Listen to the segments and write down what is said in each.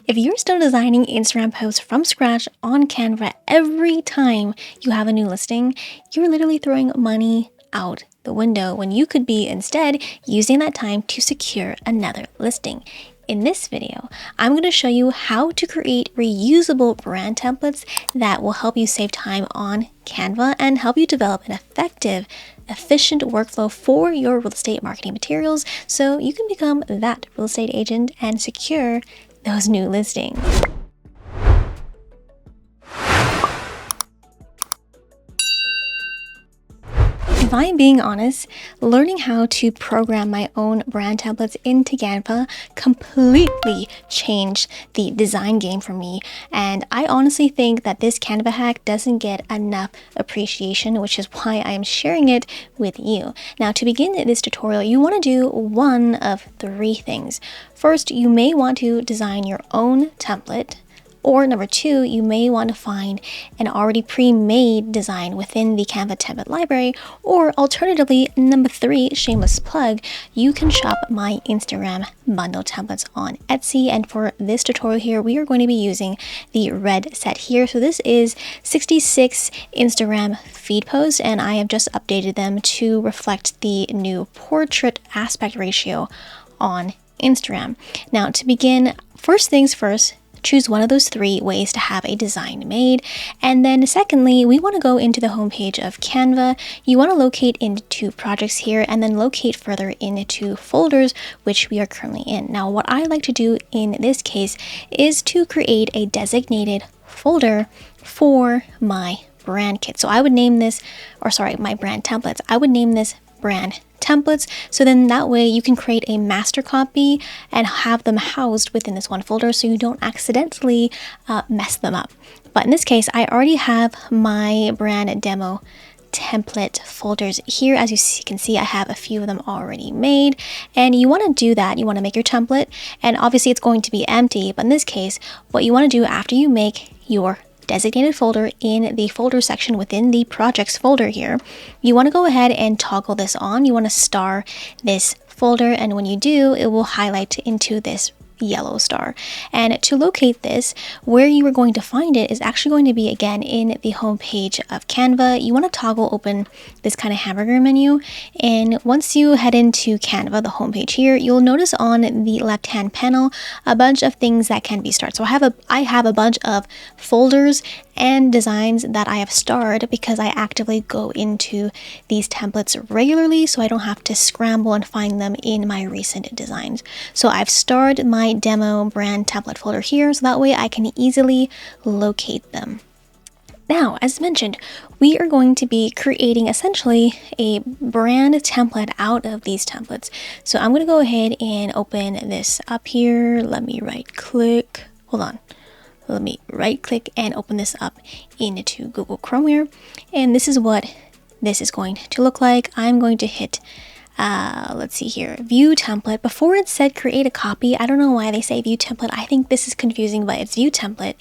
If you're still designing Instagram posts from scratch on Canva every time you have a new listing, you're literally throwing money out the window when you could be instead using that time to secure another listing. In this video, I'm going to show you how to create reusable brand templates that will help you save time on Canva and help you develop an effective, efficient workflow for your real estate marketing materials so you can become that real estate agent and secure those new listings. If I'm being honest, learning how to program my own brand templates into Canva completely changed the design game for me. And I honestly think that this Canva hack doesn't get enough appreciation, which is why I am sharing it with you. Now, to begin this tutorial, you want to do one of three things. First, you may want to design your own template. Or number two, you may want to find an already pre-made design within the Canva template library. Or alternatively, number three, shameless plug, you can shop my Instagram bundle templates on Etsy. And for this tutorial here, we are going to be using the red set here. So this is 66 Instagram feed posts, and I have just updated them to reflect the new portrait aspect ratio on Instagram. Now, to begin, first things first, choose one of those three ways to have a design made. And then secondly, we want to go into the homepage of Canva. You want to locate into projects here and then locate further into folders, which we are currently in. Now, what I like to do in this case is to create a designated folder for my brand kit. So I would name this, my brand templates. I would name this brand templates, so then that way you can create a master copy and have them housed within this one folder so you don't accidentally mess them up. But in this case, I already have my brand demo template folders here. As you can see, I have a few of them already made, and you want to do that. You want to make your template, and obviously it's going to be empty, but in this case, what you want to do after you make your designated folder in the folder section within the projects folder here, you want to go ahead and toggle this on. You want to star this folder, and when you do, it will highlight into this yellow star. And to locate this, where you are going to find it is actually going to be again in the home page of Canva. You want to toggle open this kind of hamburger menu, and once you head into Canva, the home page here, you'll notice on the left hand panel a bunch of things that can be starred. So I have a bunch of folders and designs that I have starred because I actively go into these templates regularly, so I don't have to scramble and find them in my recent designs. So I've starred my demo brand template folder here, so that way I can easily locate them. Now, as mentioned, we are going to be creating essentially a brand template out of these templates. So I'm going to go ahead and open this up here. Let me right click and open this up into Google Chrome here. And this is what this is going to look like. I'm going to hit let's see here, view template. Before it said create a copy, I don't know why they say view template. I think this is confusing, but it's view template.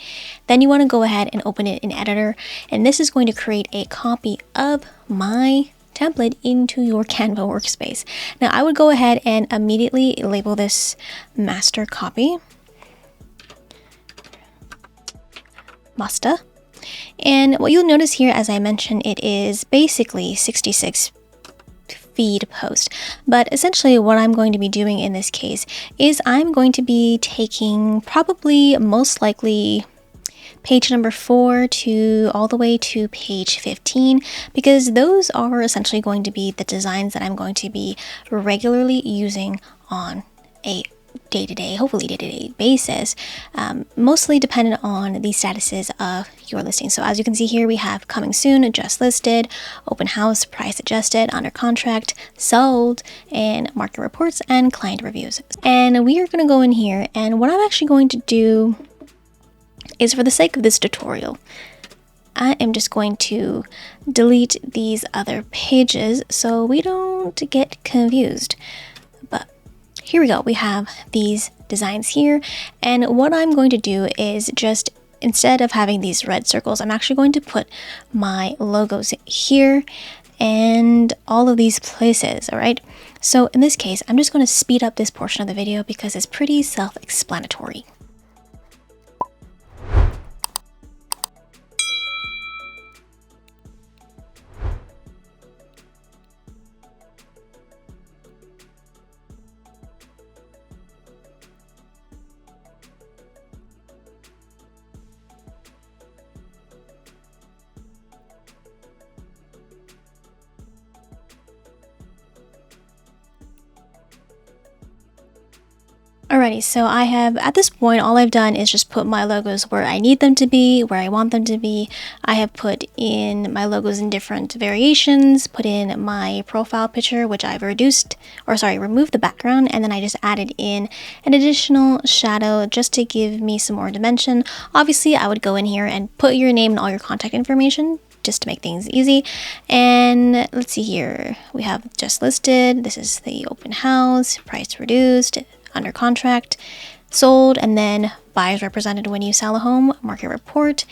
Then you want to go ahead and open it in editor, and this is going to create a copy of my template into your Canva workspace. Now I would go ahead and immediately label this master copy, master. And what you'll notice here, as I mentioned, it is basically 66 feed post. But essentially what I'm going to be doing in this case is I'm going to be taking probably most likely page number 4 to all the way to page 15, because those are essentially going to be the designs that I'm going to be regularly using on a hopefully day-to-day basis, mostly dependent on the statuses of your listing. So as you can see here, we have coming soon, just listed, open house, price adjusted, under contract, sold, and market reports and client reviews. And we are going to go in here, and what I'm actually going to do is, for the sake of this tutorial, I am just going to delete these other pages so we don't get confused. But here we go. We have these designs here, and what I'm going to do is just, instead of having these red circles, I'm actually going to put my logos here and all of these places. All right, so in this case, I'm just going to speed up this portion of the video because it's pretty self-explanatory. Alrighty, so I have, at this point, all I've done is just put my logos where I need them to be, where I want them to be. I have put in my logos in different variations, put in my profile picture, which I've removed the background, and then I just added in an additional shadow just to give me some more dimension. Obviously, I would go in here and put your name and all your contact information, just to make things easy. And let's see here, we have just listed, this is the open house, price reduced, under contract, sold, and then buyers represented when you sell a home, market report,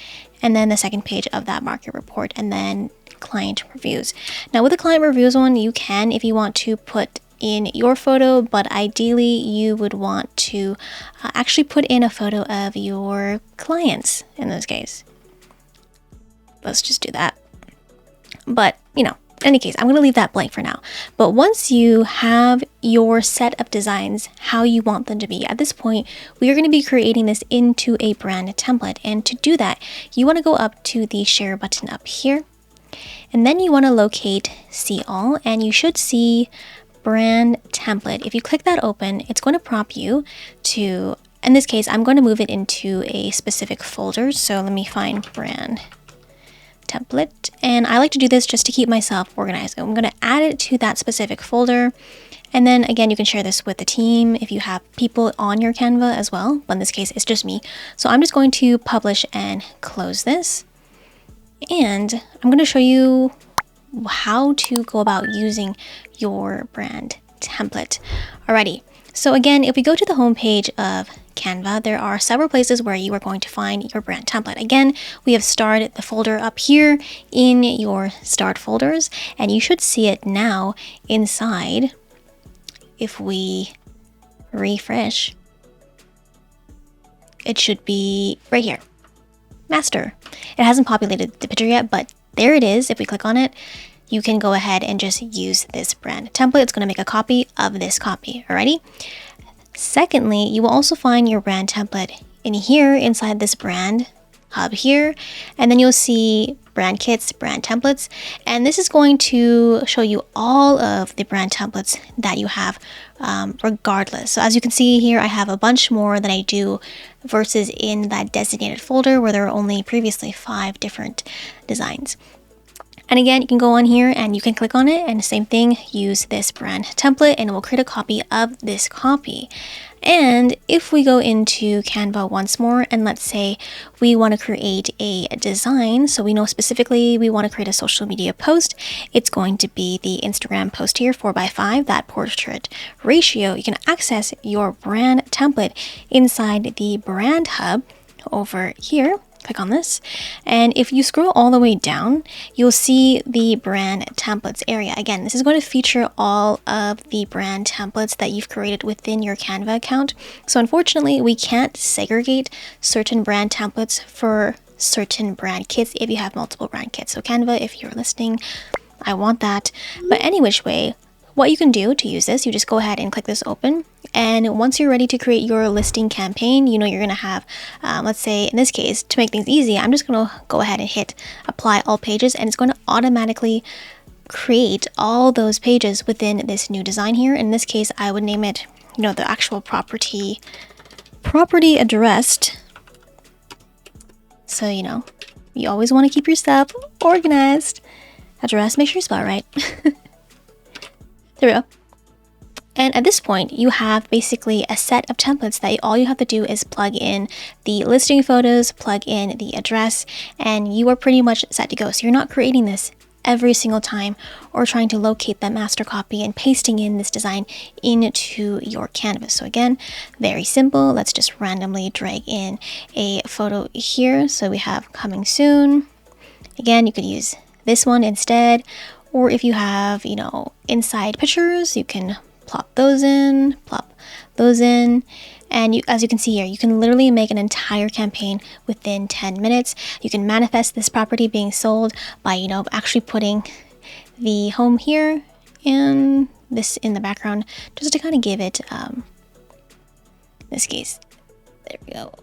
and then the second page of that market report, and then client reviews. Now with the client reviews one, you can, if you want to, put in your photo, but ideally you would want to actually put in a photo of your clients in this case. Let's just do that. But in any case, I'm going to leave that blank for now. But once you have your set of designs, how you want them to be, at this point, we are going to be creating this into a brand template. And to do that, you want to go up to the share button up here. And then you want to locate see all, and you should see brand template. If you click that open, it's going to prompt you to, in this case, I'm going to move it into a specific folder. So let me find brand template, and I like to do this just to keep myself organized. I'm going to add it to that specific folder, and then again you can share this with the team if you have people on your Canva as well, but in this case it's just me. So I'm just going to publish and close this, and I'm going to show you how to go about using your brand template. Alrighty, so again, if we go to the home page of Canva, there are several places where you are going to find your brand template. Again, we have started the folder up here in your start folders, and you should see it now inside. If we refresh, it should be right here, master. It hasn't populated the picture yet, but there it is. If we click on it, you can go ahead and just use this brand template. It's going to make a copy of this copy. Alrighty. Secondly, you will also find your brand template in here inside this brand hub here, and then you'll see brand kits, brand templates, and this is going to show you all of the brand templates that you have regardless. So as you can see here, I have a bunch more than I do versus in that designated folder where there were only previously 5 different designs. And again, you can go on here and you can click on it, and same thing, use this brand template and it will create a copy of this copy. And if we go into Canva once more, and let's say we want to create a design, so we know specifically we want to create a social media post, it's going to be the Instagram post here, 4x5, that portrait ratio. You can access your brand template inside the brand hub over here. Click on this, and if you scroll all the way down, you'll see the brand templates area. Again, this is going to feature all of the brand templates that you've created within your Canva account. So unfortunately, we can't segregate certain brand templates for certain brand kits if you have multiple brand kits. So Canva, if you're listening, I want that. But any which way, what you can do to use this, you just go ahead and click this open, and once you're ready to create your listing campaign, you're going to have, let's say in this case, to make things easy, I'm just going to go ahead and hit apply all pages, and it's going to automatically create all those pages within this new design here. In this case, I would name it, the actual property addressed. So, you always want to keep your stuff organized. Address, make sure you spell it right. There we go. And at this point, you have basically a set of templates that all you have to do is plug in the listing photos, plug in the address, and you are pretty much set to go. So you're not creating this every single time or trying to locate that master copy and pasting in this design into your canvas. So again, very simple. Let's just randomly drag in a photo here. So we have coming soon. Again, you could use this one instead. Or if you have, inside pictures, you can plop those in, and as you can see here, you can literally make an entire campaign within 10 minutes. You can manifest this property being sold by, actually putting the home here and this in the background, just to kind of give it, in this case, there we go.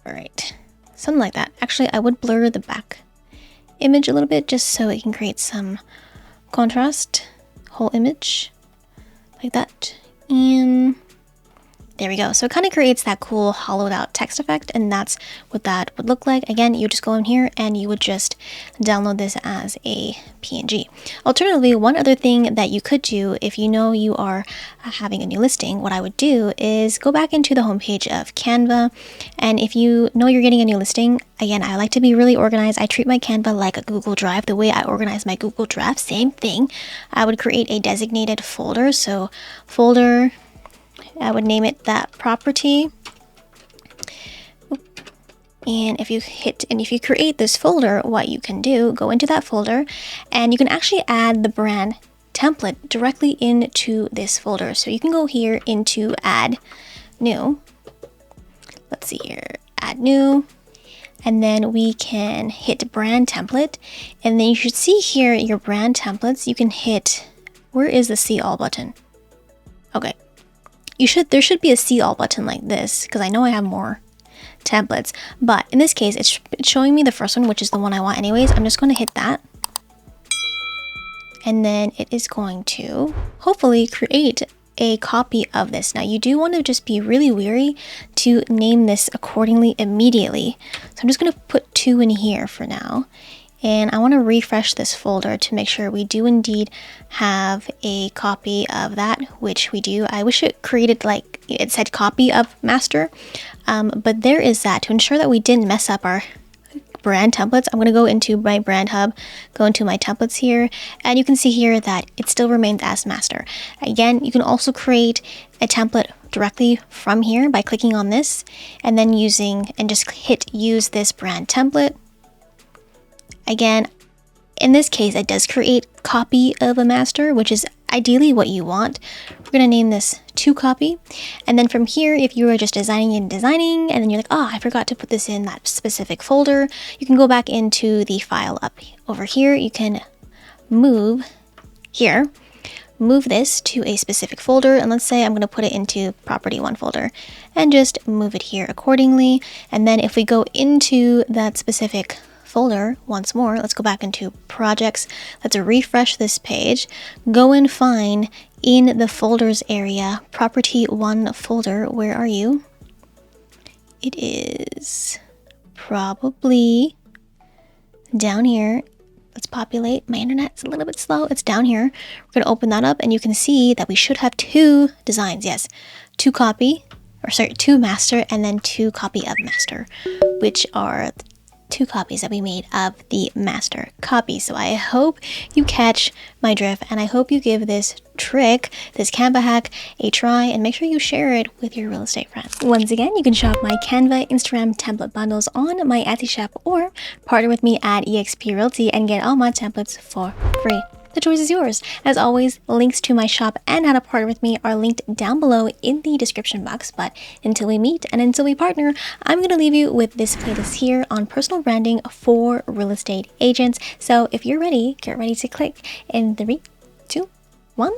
All right, something like that. Actually, I would blur the back image a little bit just so it can create some contrast, whole image like that, and There we go. So it kind of creates that cool hollowed out text effect, and that's what that would look like. Again, you just go in here and you would just download this as a PNG. Alternatively, one other thing that you could do if you know you are having a new listing, what I would do is go back into the homepage of Canva, and if you know you're getting a new listing, again, I like to be really organized. I treat my Canva like a Google Drive. The way I organize my Google Drive, same thing. I would create a designated folder. So folder, I would name it that property. And if you create this folder, what you can do, go into that folder and you can actually add the brand template directly into this folder. So you can go here into add new. Let's see here, add new. And then we can hit brand template. And then you should see here your brand templates. You can hit, where is the see all button? Okay. There should be a see all button like this, because I know I have more templates, but in this case it's showing me the first one, which is the one I want anyways. I'm just going to hit that, and then it is going to hopefully create a copy of this. Now you do want to just be really wary to name this accordingly immediately, so I'm just going to put 2 in here for now. And I want to refresh this folder to make sure we do indeed have a copy of that, which we do. I wish it created like it said copy of master, but there is that. To ensure that we didn't mess up our brand templates, I'm going to go into my brand hub, go into my templates here, and you can see here that it still remains as master. Again, you can also create a template directly from here by clicking on this and then just hit use this brand template. Again, in this case, it does create copy of a master, which is ideally what you want. We're going to name this to copy. And then from here, if you are just designing and then you're like, oh, I forgot to put this in that specific folder, you can go back into the file up over here. You can move this to a specific folder. And let's say I'm going to put it into property 1 folder and just move it here accordingly. And then if we go into that specific folder once more, let's go back into projects. Let's refresh this page. Go and find in the folders area, property 1 folder. Where are you? It is probably down here. Let's populate. My internet's a little bit slow. It's down here. We're going to open that up and you can see that we should have 2 designs. Yes, 2 master and then 2 copy of master, which are 2 copies that we made of the master copy. So I hope you catch my drift, and I hope you give this trick, this Canva hack, a try, and make sure you share it with your real estate friends. Once again, you can shop my Canva Instagram template bundles on my Etsy shop or partner with me at eXp Realty and get all my templates for free. The choice is yours. As always, links to my shop and how to partner with me are linked down below in the description box. But until we meet and until we partner, I'm going to leave you with this playlist here on personal branding for real estate agents. So if you're ready, get ready to click in 3, 2, 1.